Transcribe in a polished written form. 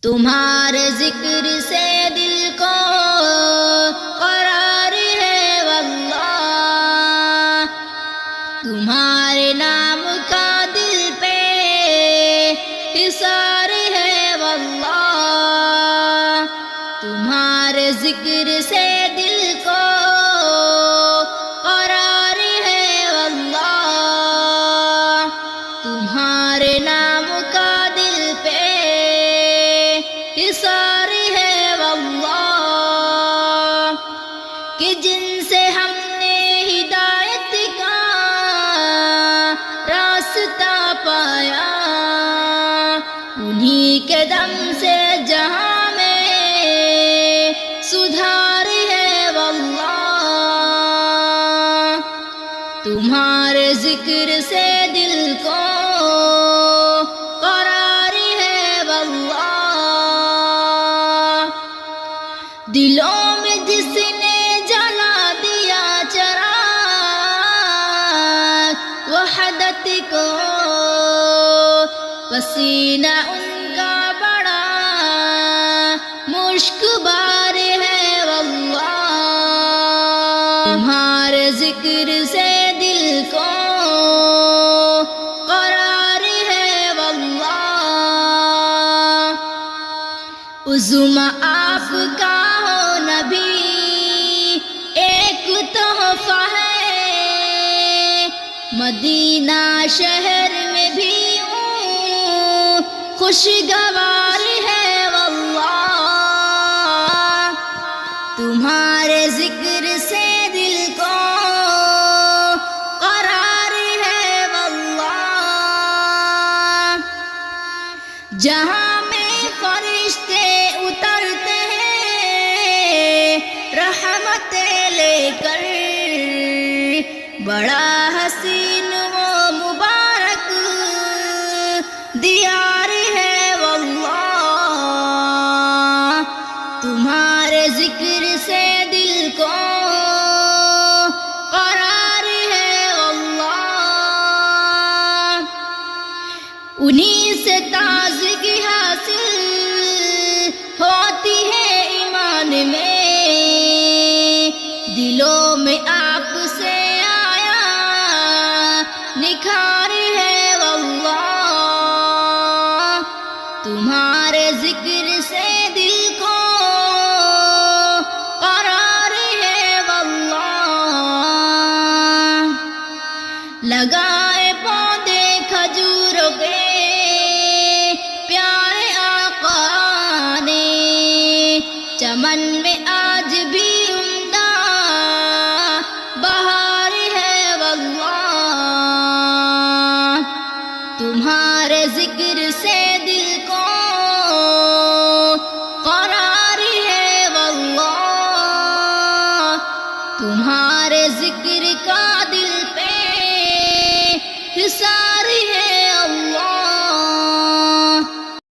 تمہارے ذکر سے دل کو قرار ہے واللہ، تمہارے نام کا دل پہ حصار ہے واللہ، تمہارے ذکر سے دل کو قرار ہے واللہ، تمہارے نام کا دل پہ حصار ہے واللہ، کہ جن سے ہم نے ہدایت کا راستہ پایا، انہی کے دم سے جہاں میں سدھار ہے واللہ، تمہارے ذکر سے دل کو قرار ہے واللہ، دلوں میں جس نے جلا دیا چراغ وحدت کو، پسینہ ان کا بڑا مشک بار ہے واللہ، تمہارے ذکر سے دل کو قرار ہے واللہ، عظم آپ کا ہو نبی ایک تحفہ ہے، مدینہ شہر میں بھی خوشگوار ہے واللہ، تمہارے ذکر سے دل کو قرار ہے واللہ، جہاں میں فرشتے اترتے ہیں رحمتیں لے کر، بڑا حسین و مبارک دیار ہے واللہ، تمہارے ذکر سے دل کو قرار ہے واللہ، انہی سے تازگی حاصل ہوتی ہے ایمان میں، دلوں میں آپ سے آیا نکھار ہے واللہ، تمہارے ذکر سے دل کو قرار ہے واللہ، لگائے پودے کھجوروں کے پیارے آقا نے، چمن میں آج بھی عمدہ بہار ہے واللہ، تمہارے ذکر سے دل کو قرار ہے واللہ، تمہارے ذکر کا